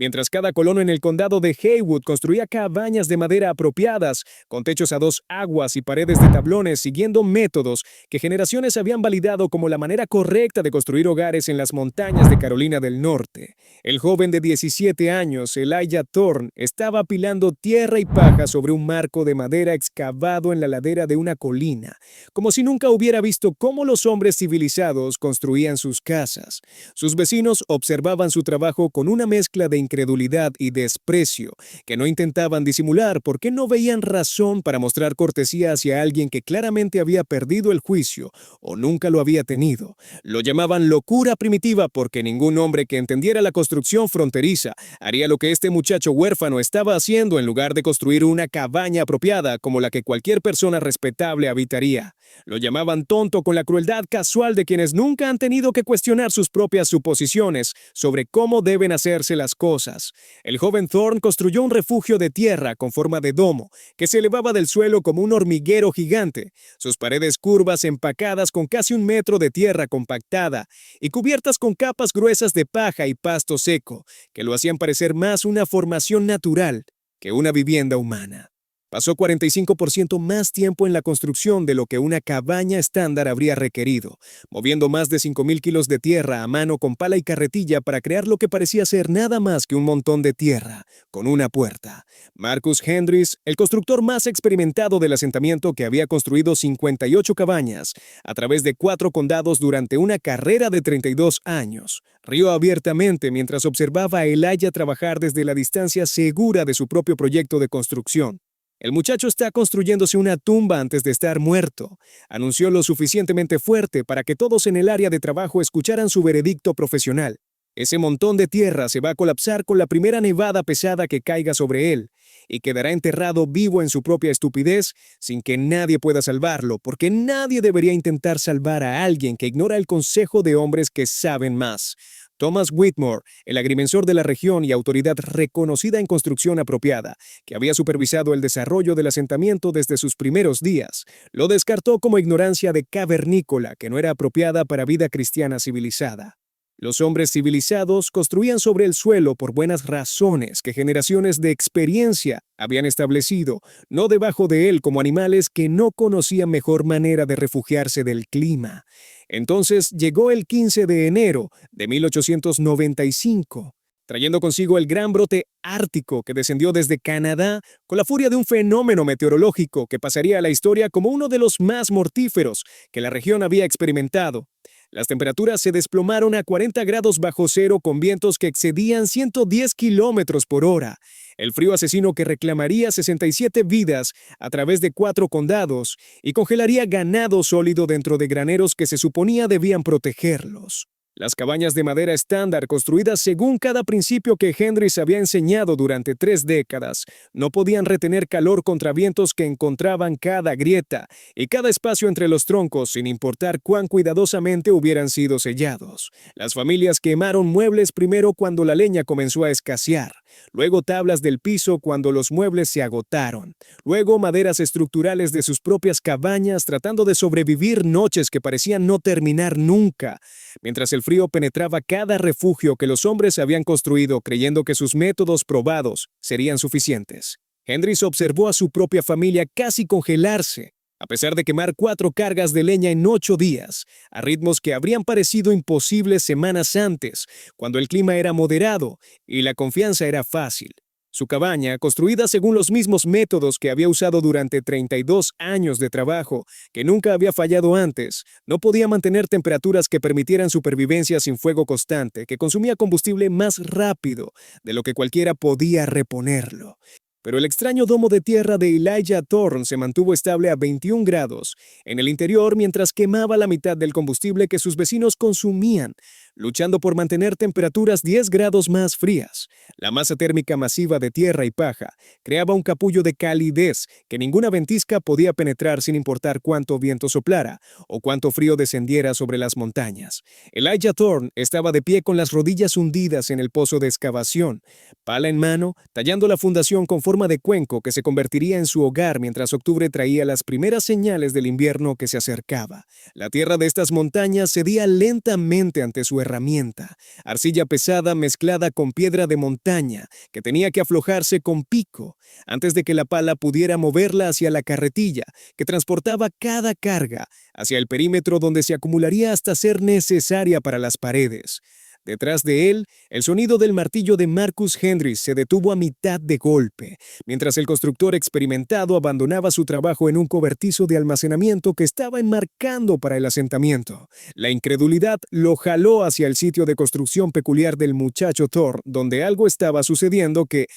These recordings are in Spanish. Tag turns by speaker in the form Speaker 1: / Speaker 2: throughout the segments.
Speaker 1: mientras cada colono en el condado de Haywood construía cabañas de madera apropiadas, con techos a dos aguas y paredes de tablones, siguiendo métodos que generaciones habían validado como la manera correcta de construir hogares en las montañas de Carolina del Norte. El joven de 17 años, Elijah Thorne, estaba apilando tierra y paja sobre un marco de madera excavado en la ladera de una colina, como si nunca hubiera visto cómo los hombres civilizados construían sus casas. Sus vecinos observaban su trabajo con una mezcla de incredulidad y desprecio, que no intentaban disimular porque no veían razón para mostrar cortesía hacia alguien que claramente había perdido el juicio o nunca lo había tenido. Lo llamaban locura primitiva porque ningún hombre que entendiera la construcción fronteriza haría lo que este muchacho huérfano estaba haciendo en lugar de construir una cabaña apropiada como la que cualquier persona respetable habitaría. Lo llamaban tonto con la crueldad casual de quienes nunca han tenido que cuestionar sus propias suposiciones sobre cómo deben hacerse las cosas. El joven Thorne construyó un refugio de tierra con forma de domo que se elevaba del suelo como un hormiguero gigante, sus paredes curvas empacadas con casi 1 metro de tierra compactada y cubiertas con capas gruesas de paja y pasto seco, que lo hacían parecer más una formación natural que una vivienda humana. Pasó 45% más tiempo en la construcción de lo que una cabaña estándar habría requerido, moviendo más de 5,000 kilos de tierra a mano con pala y carretilla para crear lo que parecía ser nada más que un montón de tierra, con una puerta. Marcus Hendricks, el constructor más experimentado del asentamiento que había construido 58 cabañas a través de 4 condados durante una carrera de 32 años, rió abiertamente mientras observaba a Elijah trabajar desde la distancia segura de su propio proyecto de construcción. El muchacho está construyéndose una tumba antes de estar muerto, anunció lo suficientemente fuerte para que todos en el área de trabajo escucharan su veredicto profesional. Ese montón de tierra se va a colapsar con la primera nevada pesada que caiga sobre él y quedará enterrado vivo en su propia estupidez sin que nadie pueda salvarlo, porque nadie debería intentar salvar a alguien que ignora el consejo de hombres que saben más. Thomas Whitmore, el agrimensor de la región y autoridad reconocida en construcción apropiada, que había supervisado el desarrollo del asentamiento desde sus primeros días, lo descartó como ignorancia de cavernícola que no era apropiada para vida cristiana civilizada. Los hombres civilizados construían sobre el suelo por buenas razones que generaciones de experiencia habían establecido, no debajo de él como animales que no conocían mejor manera de refugiarse del clima. Entonces llegó el 15 de enero de 1895, trayendo consigo el gran brote ártico que descendió desde Canadá con la furia de un fenómeno meteorológico que pasaría a la historia como uno de los más mortíferos que la región había experimentado. Las temperaturas se desplomaron a 40 grados bajo cero con vientos que excedían 110 kilómetros por hora. El frío asesino que reclamaría 67 vidas a través de 4 condados y congelaría ganado sólido dentro de graneros que se suponía debían protegerlos. Las cabañas de madera estándar construidas según cada principio que Hendricks había enseñado durante 3 décadas no podían retener calor contra vientos que encontraban cada grieta y cada espacio entre los troncos sin importar cuán cuidadosamente hubieran sido sellados. Las familias quemaron muebles primero cuando la leña comenzó a escasear, luego tablas del piso cuando los muebles se agotaron, luego maderas estructurales de sus propias cabañas tratando de sobrevivir noches que parecían no terminar nunca, mientras el frío penetraba cada refugio que los hombres habían construido creyendo que sus métodos probados serían suficientes. Hendricks observó a su propia familia casi congelarse, a pesar de quemar 4 cargas de leña en 8 días, a ritmos que habrían parecido imposibles semanas antes, cuando el clima era moderado y la confianza era fácil. Su cabaña, construida según los mismos métodos que había usado durante 32 años de trabajo, que nunca había fallado antes, no podía mantener temperaturas que permitieran supervivencia sin fuego constante, que consumía combustible más rápido de lo que cualquiera podía reponerlo. Pero el extraño domo de tierra de Elijah Thorne se mantuvo estable a 21 grados en el interior mientras quemaba la mitad del combustible que sus vecinos consumían, luchando por mantener temperaturas 10 grados más frías. La masa térmica masiva de tierra y paja creaba un capullo de calidez que ninguna ventisca podía penetrar sin importar cuánto viento soplara o cuánto frío descendiera sobre las montañas. Elijah Thorne estaba de pie con las rodillas hundidas en el pozo de excavación, pala en mano, tallando la fundación con forma de cuenco que se convertiría en su hogar mientras octubre traía las primeras señales del invierno que se acercaba. La tierra de estas montañas cedía lentamente ante su herramienta, arcilla pesada mezclada con piedra de montaña que tenía que aflojarse con pico antes de que la pala pudiera moverla hacia la carretilla que transportaba cada carga hacia el perímetro donde se acumularía hasta ser necesaria para las paredes. Detrás de él, el sonido del martillo de Marcus Hendricks se detuvo a mitad de golpe, mientras el constructor experimentado abandonaba su trabajo en un cobertizo de almacenamiento que estaba enmarcando para el asentamiento. La incredulidad lo jaló hacia el sitio de construcción peculiar del muchacho Thor, donde algo estaba sucediendo que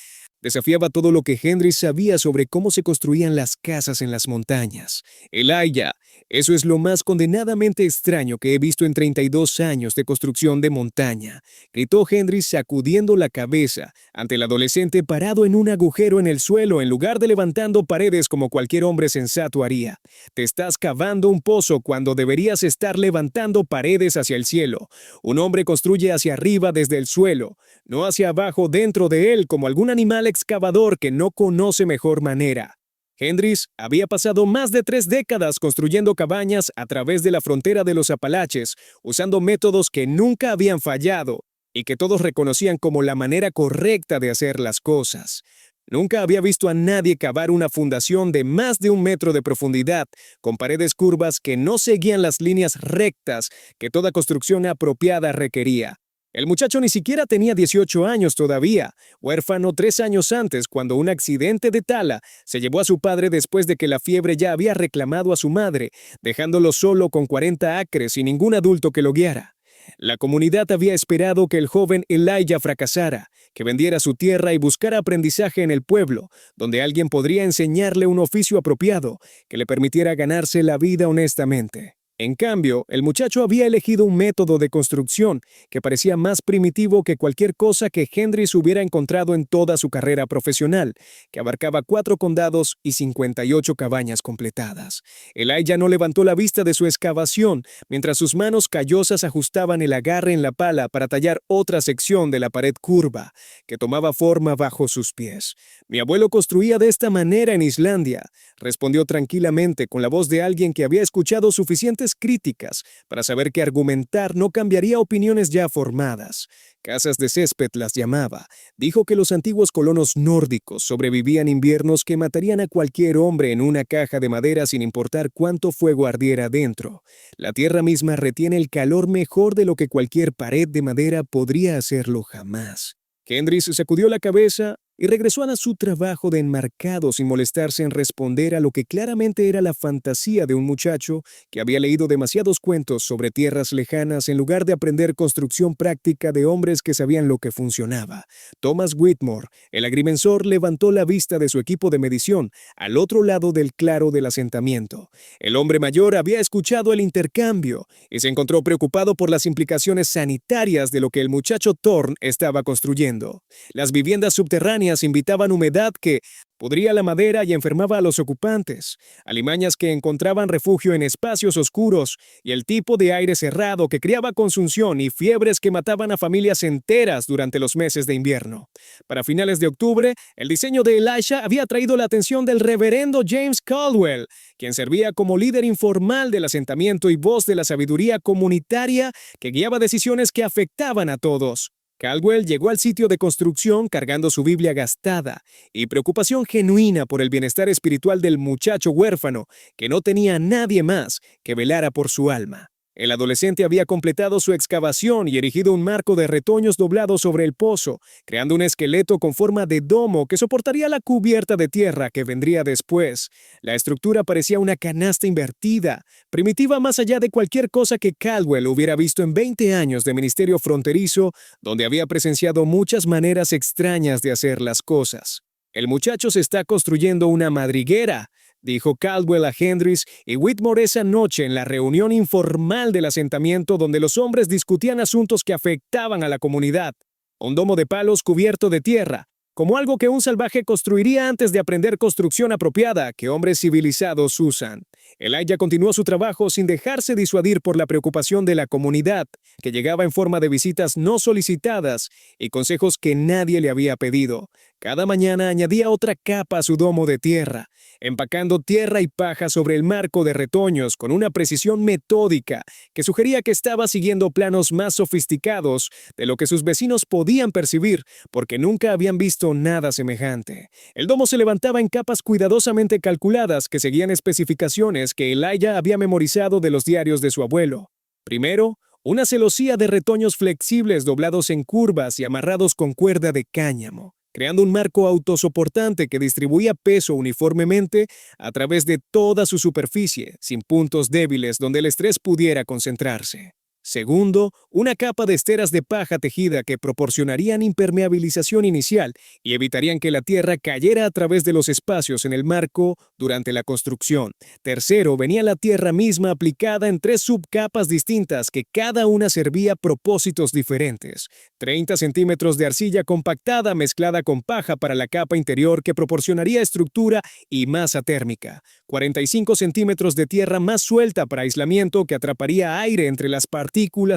Speaker 1: desafiaba todo lo que Hendricks sabía sobre cómo se construían las casas en las montañas. Elijah, eso es lo más condenadamente extraño que he visto en 32 años de construcción de montaña, gritó Hendricks sacudiendo la cabeza ante el adolescente parado en un agujero en el suelo en lugar de levantando paredes como cualquier hombre sensato haría. Te estás cavando un pozo cuando deberías estar levantando paredes hacia el cielo. Un hombre construye hacia arriba desde el suelo, no hacia abajo dentro de él como algún animal excavador que no conoce mejor manera. Hendricks había pasado más de 3 décadas construyendo cabañas a través de la frontera de los Apalaches, usando métodos que nunca habían fallado y que todos reconocían como la manera correcta de hacer las cosas. Nunca había visto a nadie cavar una fundación de más de 1 metro de profundidad, con paredes curvas que no seguían las líneas rectas que toda construcción apropiada requería. El muchacho ni siquiera tenía 18 años todavía, huérfano 3 años antes cuando un accidente de tala se llevó a su padre después de que la fiebre ya había reclamado a su madre, dejándolo solo con 40 acres y ningún adulto que lo guiara. La comunidad había esperado que el joven Elijah fracasara, que vendiera su tierra y buscara aprendizaje en el pueblo, donde alguien podría enseñarle un oficio apropiado que le permitiera ganarse la vida honestamente. En cambio, el muchacho había elegido un método de construcción que parecía más primitivo que cualquier cosa que Hendricks hubiera encontrado en toda su carrera profesional, que abarcaba 4 condados y 58 cabañas completadas. Elijah no levantó la vista de su excavación mientras sus manos callosas ajustaban el agarre en la pala para tallar otra sección de la pared curva que tomaba forma bajo sus pies. «Mi abuelo construía de esta manera en Islandia», respondió tranquilamente con la voz de alguien que había escuchado suficientes críticas para saber que argumentar no cambiaría opiniones ya formadas. Casas de césped las llamaba. Dijo que los antiguos colonos nórdicos sobrevivían inviernos que matarían a cualquier hombre en una caja de madera sin importar cuánto fuego ardiera dentro. La tierra misma retiene el calor mejor de lo que cualquier pared de madera podría hacerlo jamás. Hendricks sacudió la cabeza y regresó a su trabajo de enmarcado sin molestarse en responder a lo que claramente era la fantasía de un muchacho que había leído demasiados cuentos sobre tierras lejanas en lugar de aprender construcción práctica de hombres que sabían lo que funcionaba. Thomas Whitmore, el agrimensor, levantó la vista de su equipo de medición al otro lado del claro del asentamiento. El hombre mayor había escuchado el intercambio y se encontró preocupado por las implicaciones sanitarias de lo que el muchacho Thorne estaba construyendo. Las viviendas subterráneas invitaban humedad que pudría la madera y enfermaba a los ocupantes, alimañas que encontraban refugio en espacios oscuros y el tipo de aire cerrado que creaba consunción y fiebres que mataban a familias enteras durante los meses de invierno. Para finales de octubre, el diseño de Elijah había atraído la atención del reverendo James Caldwell, quien servía como líder informal del asentamiento y voz de la sabiduría comunitaria que guiaba decisiones que afectaban a todos. Caldwell llegó al sitio de construcción cargando su Biblia gastada y preocupación genuina por el bienestar espiritual del muchacho huérfano que no tenía a nadie más que velara por su alma. El adolescente había completado su excavación y erigido un marco de retoños doblado sobre el pozo, creando un esqueleto con forma de domo que soportaría la cubierta de tierra que vendría después. La estructura parecía una canasta invertida, primitiva más allá de cualquier cosa que Caldwell hubiera visto en 20 años de ministerio fronterizo, donde había presenciado muchas maneras extrañas de hacer las cosas. «El muchacho se está construyendo una madriguera», dijo Caldwell a Hendricks y Whitmore esa noche en la reunión informal del asentamiento donde los hombres discutían asuntos que afectaban a la comunidad. Un domo de palos cubierto de tierra, como algo que un salvaje construiría antes de aprender construcción apropiada que hombres civilizados usan. Elijah continuó su trabajo sin dejarse disuadir por la preocupación de la comunidad, que llegaba en forma de visitas no solicitadas y consejos que nadie le había pedido. Cada mañana añadía otra capa a su domo de tierra, empacando tierra y paja sobre el marco de retoños con una precisión metódica que sugería que estaba siguiendo planos más sofisticados de lo que sus vecinos podían percibir, porque nunca habían visto nada semejante. El domo se levantaba en capas cuidadosamente calculadas que seguían especificaciones que Elijah había memorizado de los diarios de su abuelo. Primero, una celosía de retoños flexibles doblados en curvas y amarrados con cuerda de cáñamo, creando un marco autosoportante que distribuía peso uniformemente a través de toda su superficie, sin puntos débiles donde el estrés pudiera concentrarse. Segundo, una capa de esteras de paja tejida que proporcionarían impermeabilización inicial y evitarían que la tierra cayera a través de los espacios en el marco durante la construcción. Tercero, venía la tierra misma aplicada en 3 subcapas distintas que cada una servía propósitos diferentes. 30 centímetros de arcilla compactada mezclada con paja para la capa interior que proporcionaría estructura y masa térmica. 45 centímetros de tierra más suelta para aislamiento que atraparía aire entre las partículas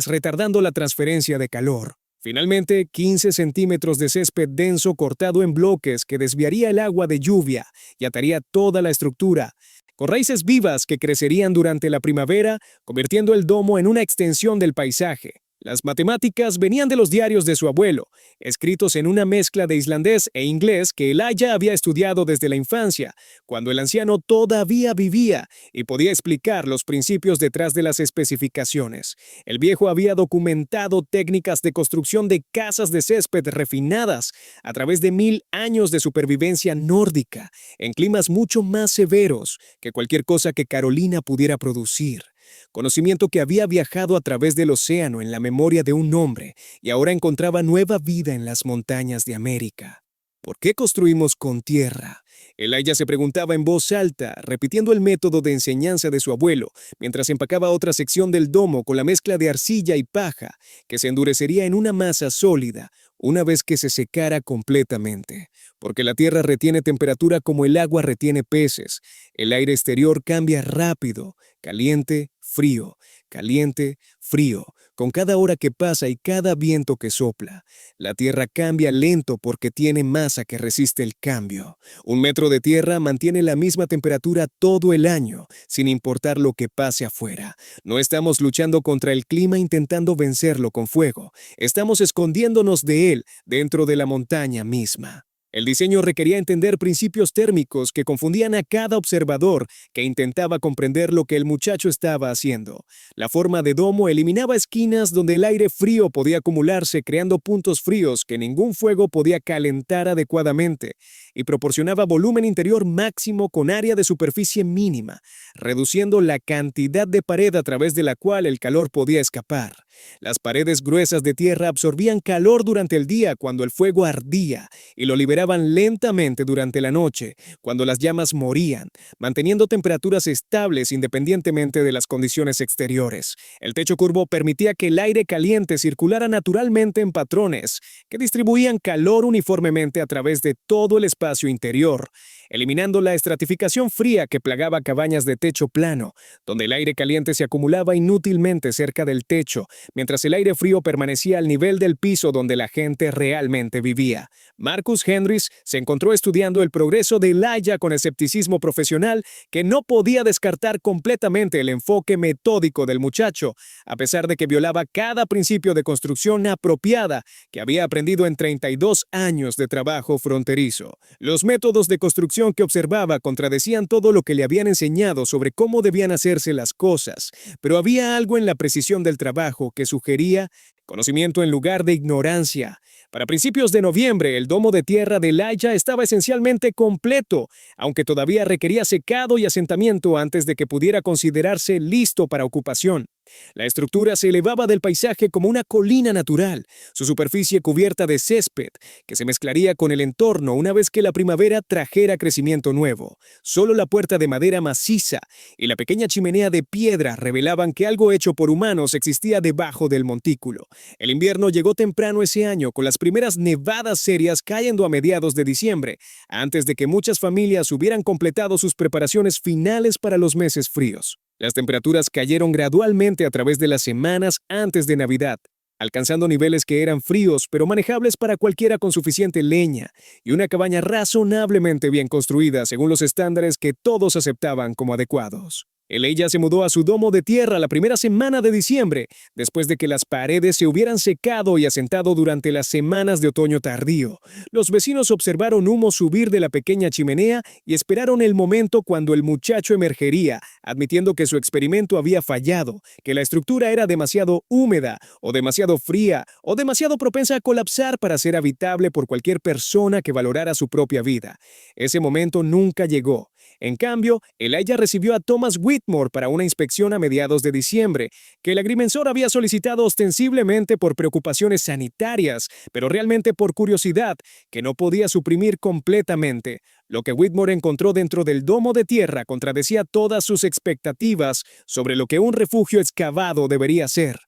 Speaker 1: retardando la transferencia de calor. Finalmente, 15 centímetros de césped denso cortado en bloques que desviaría el agua de lluvia y ataría toda la estructura, con raíces vivas que crecerían durante la primavera, convirtiendo el domo en una extensión del paisaje. Las matemáticas venían de los diarios de su abuelo, escritos en una mezcla de islandés e inglés que Elijah había estudiado desde la infancia, cuando el anciano todavía vivía y podía explicar los principios detrás de las especificaciones. El viejo había documentado técnicas de construcción de casas de césped refinadas a través de 1000 años de supervivencia nórdica, en climas mucho más severos que cualquier cosa que Carolina pudiera producir. Conocimiento que había viajado a través del océano en la memoria de un hombre y ahora encontraba nueva vida en las montañas de América. ¿Por qué construimos con tierra? Elijah se preguntaba en voz alta, repitiendo el método de enseñanza de su abuelo, mientras empacaba otra sección del domo con la mezcla de arcilla y paja, que se endurecería en una masa sólida una vez que se secara completamente. Porque la tierra retiene temperatura como el agua retiene peces. El aire exterior cambia rápido, caliente, frío, caliente, frío, con cada hora que pasa y cada viento que sopla. La tierra cambia lento porque tiene masa que resiste el cambio. 1 metro de tierra mantiene la misma temperatura todo el año, sin importar lo que pase afuera. No estamos luchando contra el clima intentando vencerlo con fuego. Estamos escondiéndonos de él dentro de la montaña misma. El diseño requería entender principios térmicos que confundían a cada observador que intentaba comprender lo que el muchacho estaba haciendo. La forma de domo eliminaba esquinas donde el aire frío podía acumularse creando puntos fríos que ningún fuego podía calentar adecuadamente y proporcionaba volumen interior máximo con área de superficie mínima, reduciendo la cantidad de pared a través de la cual el calor podía escapar. Las paredes gruesas de tierra absorbían calor durante el día cuando el fuego ardía y lo liberaban lentamente durante la noche, cuando las llamas morían, manteniendo temperaturas estables independientemente de las condiciones exteriores. El techo curvo permitía que el aire caliente circulara naturalmente en patrones que distribuían calor uniformemente a través de todo el espacio interior, eliminando la estratificación fría que plagaba cabañas de techo plano, donde el aire caliente se acumulaba inútilmente cerca del techo, mientras el aire frío permanecía al nivel del piso donde la gente realmente vivía. Marcus Hendricks se encontró estudiando el progreso de Elijah con escepticismo profesional que no podía descartar completamente el enfoque metódico del muchacho, a pesar de que violaba cada principio de construcción apropiada que había aprendido en 32 años de trabajo fronterizo. Los métodos de construcción que observaba contradecían todo lo que le habían enseñado sobre cómo debían hacerse las cosas, pero había algo en la precisión del trabajo que sugería conocimiento en lugar de ignorancia. Para principios de noviembre, el domo de tierra de Elijah estaba esencialmente completo, aunque todavía requería secado y asentamiento antes de que pudiera considerarse listo para ocupación. La estructura se elevaba del paisaje como una colina natural, su superficie cubierta de césped, que se mezclaría con el entorno una vez que la primavera trajera crecimiento nuevo. Solo la puerta de madera maciza y la pequeña chimenea de piedra revelaban que algo hecho por humanos existía debajo del montículo. El invierno llegó temprano ese año, con las primeras nevadas serias cayendo a mediados de diciembre, antes de que muchas familias hubieran completado sus preparaciones finales para los meses fríos. Las temperaturas cayeron gradualmente a través de las semanas antes de Navidad, alcanzando niveles que eran fríos pero manejables para cualquiera con suficiente leña y una cabaña razonablemente bien construida según los estándares que todos aceptaban como adecuados. Elijah se mudó a su domo de tierra la primera semana de diciembre, después de que las paredes se hubieran secado y asentado durante las semanas de otoño tardío. Los vecinos observaron humo subir de la pequeña chimenea y esperaron el momento cuando el muchacho emergería, admitiendo que su experimento había fallado, que la estructura era demasiado húmeda, o demasiado fría, o demasiado propensa a colapsar para ser habitable por cualquier persona que valorara su propia vida. Ese momento nunca llegó. En cambio, Elijah recibió a Thomas Whitmore para una inspección a mediados de diciembre, que el agrimensor había solicitado ostensiblemente por preocupaciones sanitarias, pero realmente por curiosidad, que no podía suprimir completamente. Lo que Whitmore encontró dentro del domo de tierra contradecía todas sus expectativas sobre lo que un refugio excavado debería ser.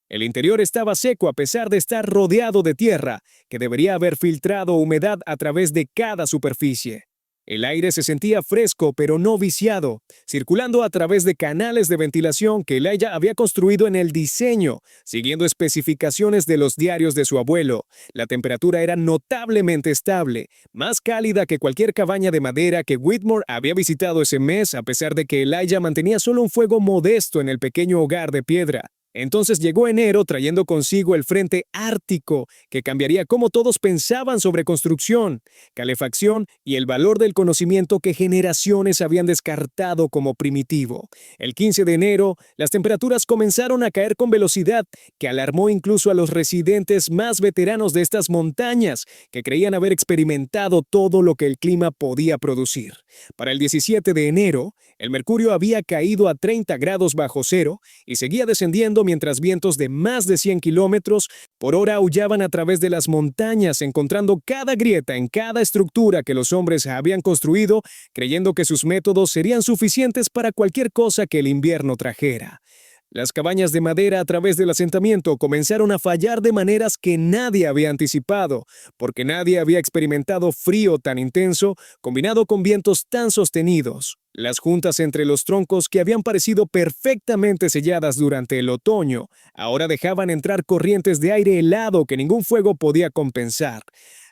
Speaker 1: El interior estaba seco a pesar de estar rodeado de tierra, que debería haber filtrado humedad a través de cada superficie. El aire se sentía fresco pero no viciado, circulando a través de canales de ventilación que Elijah había construido en el diseño, siguiendo especificaciones de los diarios de su abuelo. La temperatura era notablemente estable, más cálida que cualquier cabaña de madera que Whitmore había visitado ese mes, a pesar de que Elijah mantenía solo un fuego modesto en el pequeño hogar de piedra. Entonces llegó enero trayendo consigo el frente ártico, que cambiaría cómo todos pensaban sobre construcción, calefacción y el valor del conocimiento que generaciones habían descartado como primitivo. El 15 de enero, las temperaturas comenzaron a caer con velocidad, que alarmó incluso a los residentes más veteranos de estas montañas, que creían haber experimentado todo lo que el clima podía producir. Para el 17 de enero, el mercurio había caído a 30 grados bajo cero y seguía descendiendo mientras vientos de más de 100 kilómetros por hora aullaban a través de las montañas, encontrando cada grieta en cada estructura que los hombres habían construido, creyendo que sus métodos serían suficientes para cualquier cosa que el invierno trajera. Las cabañas de madera a través del asentamiento comenzaron a fallar de maneras que nadie había anticipado, porque nadie había experimentado frío tan intenso combinado con vientos tan sostenidos. Las juntas entre los troncos que habían parecido perfectamente selladas durante el otoño, ahora dejaban entrar corrientes de aire helado que ningún fuego podía compensar.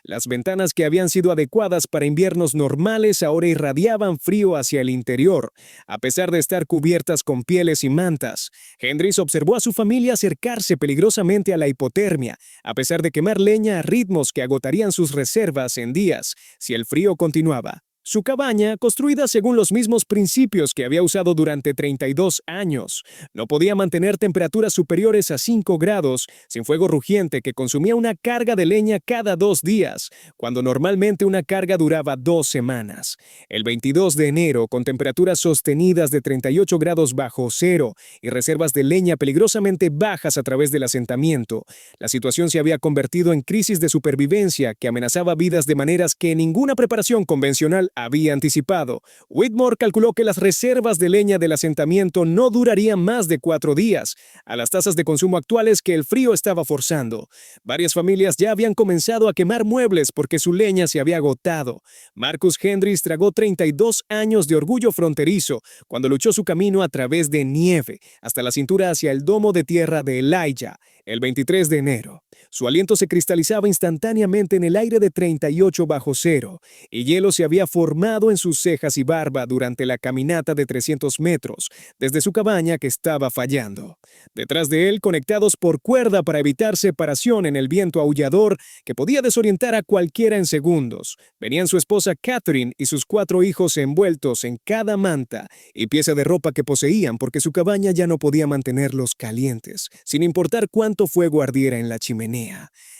Speaker 1: Las ventanas que habían sido adecuadas para inviernos normales ahora irradiaban frío hacia el interior, a pesar de estar cubiertas con pieles y mantas. Hendrix observó a su familia acercarse peligrosamente a la hipotermia, a pesar de quemar leña a ritmos que agotarían sus reservas en días si el frío continuaba. Su cabaña, construida según los mismos principios que había usado durante 32 años, no podía mantener temperaturas superiores a 5 grados sin fuego rugiente que consumía una carga de leña cada 2 días, cuando normalmente una carga duraba 2 semanas. El 22 de enero, con temperaturas sostenidas de 38 grados bajo cero y reservas de leña peligrosamente bajas a través del asentamiento, la situación se había convertido en crisis de supervivencia que amenazaba vidas de maneras que ninguna preparación convencional había anticipado. Whitmore calculó que las reservas de leña del asentamiento no durarían más de 4 días, a las tasas de consumo actuales que el frío estaba forzando. Varias familias ya habían comenzado a quemar muebles porque su leña se había agotado. Marcus Hendrix tragó 32 años de orgullo fronterizo cuando luchó su camino a través de nieve hasta la cintura hacia el domo de tierra de Elijah, el 23 de enero. Su aliento se cristalizaba instantáneamente en el aire de 38 bajo cero, y hielo se había formado en sus cejas y barba durante la caminata de 300 metros, desde su cabaña que estaba fallando. Detrás de él, conectados por cuerda para evitar separación en el viento aullador que podía desorientar a cualquiera en segundos, venían su esposa Catherine y sus 4 hijos envueltos en cada manta y pieza de ropa que poseían porque su cabaña ya no podía mantenerlos calientes, sin importar cuánto fuego ardiera en la chimenea.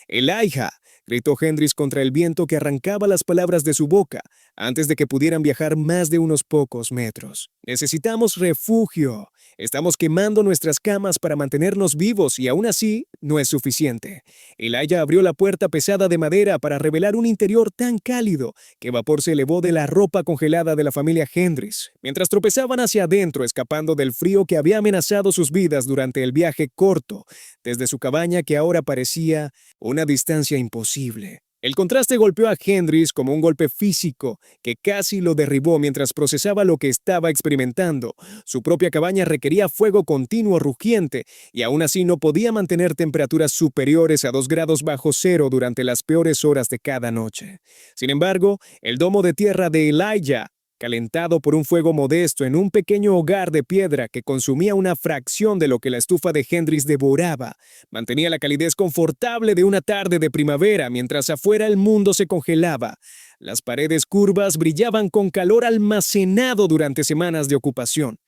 Speaker 1: «Elijah», gritó Hendrix contra el viento que arrancaba las palabras de su boca antes de que pudieran viajar más de unos pocos metros. «Necesitamos refugio. Estamos quemando nuestras camas para mantenernos vivos y aún así no es suficiente». Elijah abrió la puerta pesada de madera para revelar un interior tan cálido que vapor se elevó de la ropa congelada de la familia Hendrix, mientras tropezaban hacia adentro escapando del frío que había amenazado sus vidas durante el viaje corto, desde su cabaña que ahora parecía una distancia imposible. El contraste golpeó a Hendrix como un golpe físico que casi lo derribó mientras procesaba lo que estaba experimentando. Su propia cabaña requería fuego continuo rugiente y aún así no podía mantener temperaturas superiores a 2 grados bajo cero durante las peores horas de cada noche. Sin embargo, el domo de tierra de Elijah, calentado por un fuego modesto en un pequeño hogar de piedra que consumía una fracción de lo que la estufa de Hendrix devoraba, mantenía la calidez confortable de una tarde de primavera mientras afuera el mundo se congelaba. Las paredes curvas brillaban con calor almacenado durante semanas de ocupación.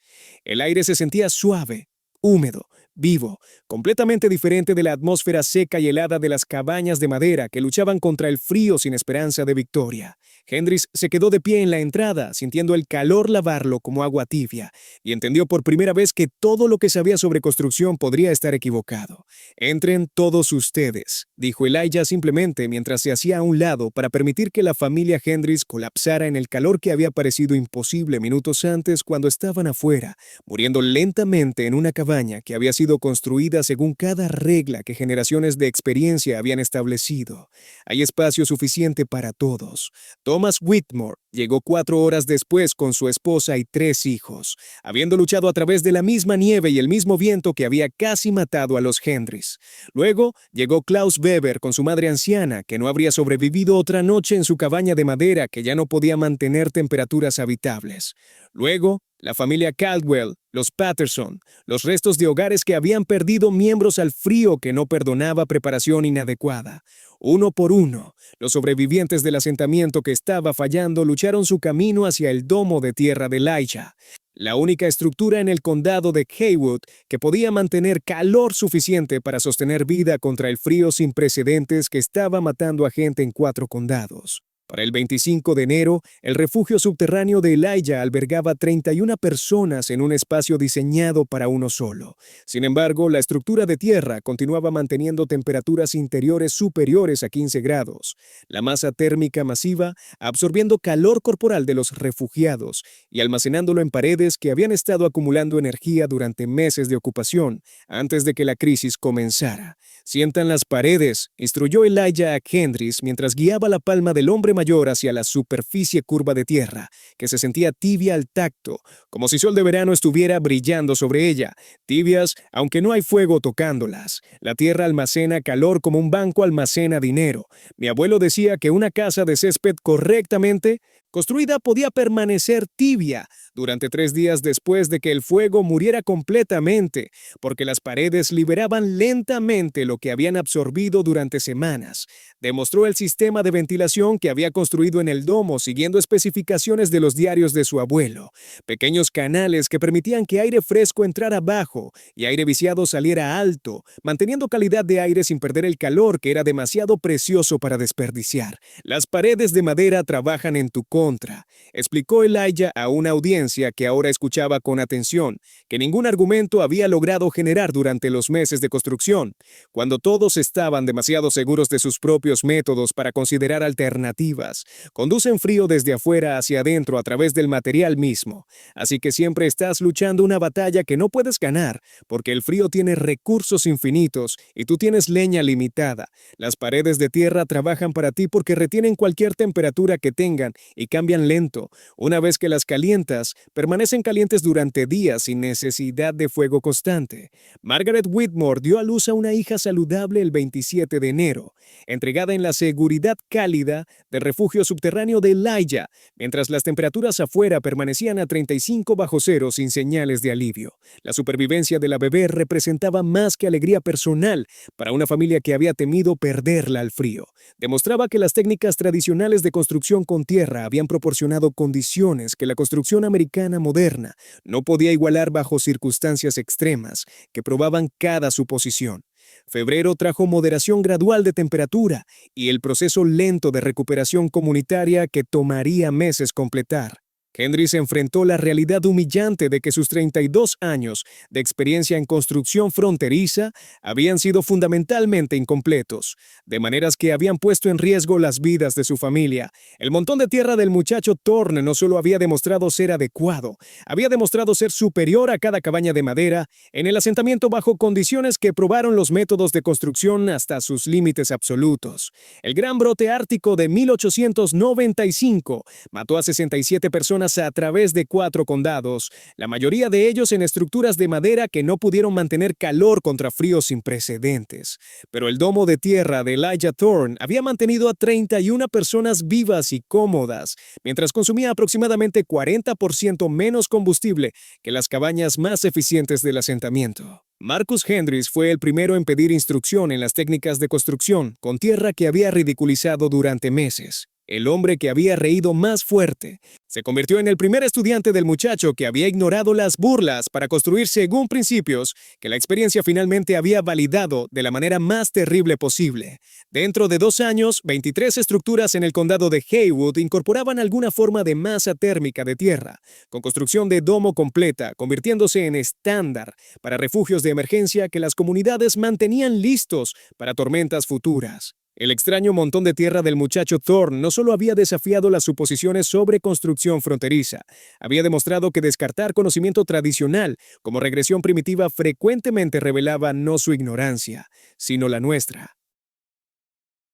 Speaker 1: El aire se sentía suave, húmedo, vivo, completamente diferente de la atmósfera seca y helada de las cabañas de madera que luchaban contra el frío sin esperanza de victoria. Hendrix se quedó de pie en la entrada, sintiendo el calor lavarlo como agua tibia, y entendió por primera vez que todo lo que sabía sobre construcción podría estar equivocado. «Entren todos ustedes», dijo Elijah simplemente mientras se hacía a un lado para permitir que la familia Hendrix colapsara en el calor que había parecido imposible minutos antes cuando estaban afuera, muriendo lentamente en una cabaña que había sido construida según cada regla que generaciones de experiencia habían establecido. Hay espacio suficiente para todos. Thomas Whitmore llegó 4 horas después con su esposa y 3 hijos, habiendo luchado a través de la misma nieve y el mismo viento que había casi matado a los Hendrix. Luego llegó Klaus Weber con su madre anciana, que no habría sobrevivido otra noche en su cabaña de madera que ya no podía mantener temperaturas habitables. Luego, la familia Caldwell, los Patterson, los restos de hogares que habían perdido miembros al frío que no perdonaba preparación inadecuada. Uno por uno, los sobrevivientes del asentamiento que estaba fallando lucharon su camino hacia el domo de tierra de Elijah, la única estructura en el condado de Haywood que podía mantener calor suficiente para sostener vida contra el frío sin precedentes que estaba matando a gente en 4 condados. Para el 25 de enero, el refugio subterráneo de Elijah albergaba 31 personas en un espacio diseñado para uno solo. Sin embargo, la estructura de tierra continuaba manteniendo temperaturas interiores superiores a 15 grados, la masa térmica masiva absorbiendo calor corporal de los refugiados y almacenándolo en paredes que habían estado acumulando energía durante meses de ocupación antes de que la crisis comenzara. «Sientan las paredes», instruyó Elijah a Hendrix mientras guiaba la palma del hombre mayor hacia la superficie curva de tierra, que se sentía tibia al tacto, como si sol de verano estuviera brillando sobre ella, tibias aunque no hay fuego tocándolas. La tierra almacena calor como un banco almacena dinero. Mi abuelo decía que una casa de césped correctamente construida podía permanecer tibia durante 3 días después de que el fuego muriera completamente, porque las paredes liberaban lentamente lo que habían absorbido durante semanas. Demostró el sistema de ventilación que había construido en el domo siguiendo especificaciones de los diarios de su abuelo. Pequeños canales que permitían que aire fresco entrara bajo y aire viciado saliera alto, manteniendo calidad de aire sin perder el calor que era demasiado precioso para desperdiciar. Las paredes de madera trabajan en tu contra, explicó Elijah a una audiencia que ahora escuchaba con atención, que ningún argumento había logrado generar durante los meses de construcción, cuando todos estaban demasiado seguros de sus propios métodos para considerar alternativas. Conducen frío desde afuera hacia adentro a través del material mismo, así que siempre estás luchando una batalla que no puedes ganar, porque el frío tiene recursos infinitos y tú tienes leña limitada. Las paredes de tierra trabajan para ti porque retienen cualquier temperatura que tengan y cambian lento. Una vez que las calientas, permanecen calientes durante días sin necesidad de fuego constante. Margaret Whitmore dio a luz a una hija saludable el 27 de enero, entregada en la seguridad cálida del refugio subterráneo de Elijah, mientras las temperaturas afuera permanecían a 35 bajo cero sin señales de alivio. La supervivencia de la bebé representaba más que alegría personal para una familia que había temido perderla al frío. Demostraba que las técnicas tradicionales de construcción con tierra habían proporcionado condiciones que la construcción americana moderna no podía igualar bajo circunstancias extremas que probaban cada suposición. Febrero trajo moderación gradual de temperatura y el proceso lento de recuperación comunitaria que tomaría meses completar. Hendrix enfrentó la realidad humillante de que sus 32 años de experiencia en construcción fronteriza habían sido fundamentalmente incompletos, de maneras que habían puesto en riesgo las vidas de su familia. El montón de tierra del muchacho Thorne no solo había demostrado ser adecuado, había demostrado ser superior a cada cabaña de madera en el asentamiento bajo condiciones que probaron los métodos de construcción hasta sus límites absolutos. El gran brote ártico de 1895 mató a 67 personas a través de 4 condados, la mayoría de ellos en estructuras de madera que no pudieron mantener calor contra fríos sin precedentes. Pero el domo de tierra de Elijah Thorne había mantenido a 31 personas vivas y cómodas, mientras consumía aproximadamente 40% menos combustible que las cabañas más eficientes del asentamiento. Marcus Hendrix fue el primero en pedir instrucción en las técnicas de construcción con tierra que había ridiculizado durante meses. El hombre que había reído más fuerte se convirtió en el primer estudiante del muchacho que había ignorado las burlas para construir según principios que la experiencia finalmente había validado de la manera más terrible posible. Dentro de 2 años, 23 estructuras en el condado de Haywood incorporaban alguna forma de masa térmica de tierra, con construcción de domo completa, convirtiéndose en estándar para refugios de emergencia que las comunidades mantenían listos para tormentas futuras. El extraño montón de tierra del muchacho Thorne no solo había desafiado las suposiciones sobre construcción fronteriza, había demostrado que descartar conocimiento tradicional como regresión primitiva frecuentemente revelaba no su ignorancia, sino la nuestra.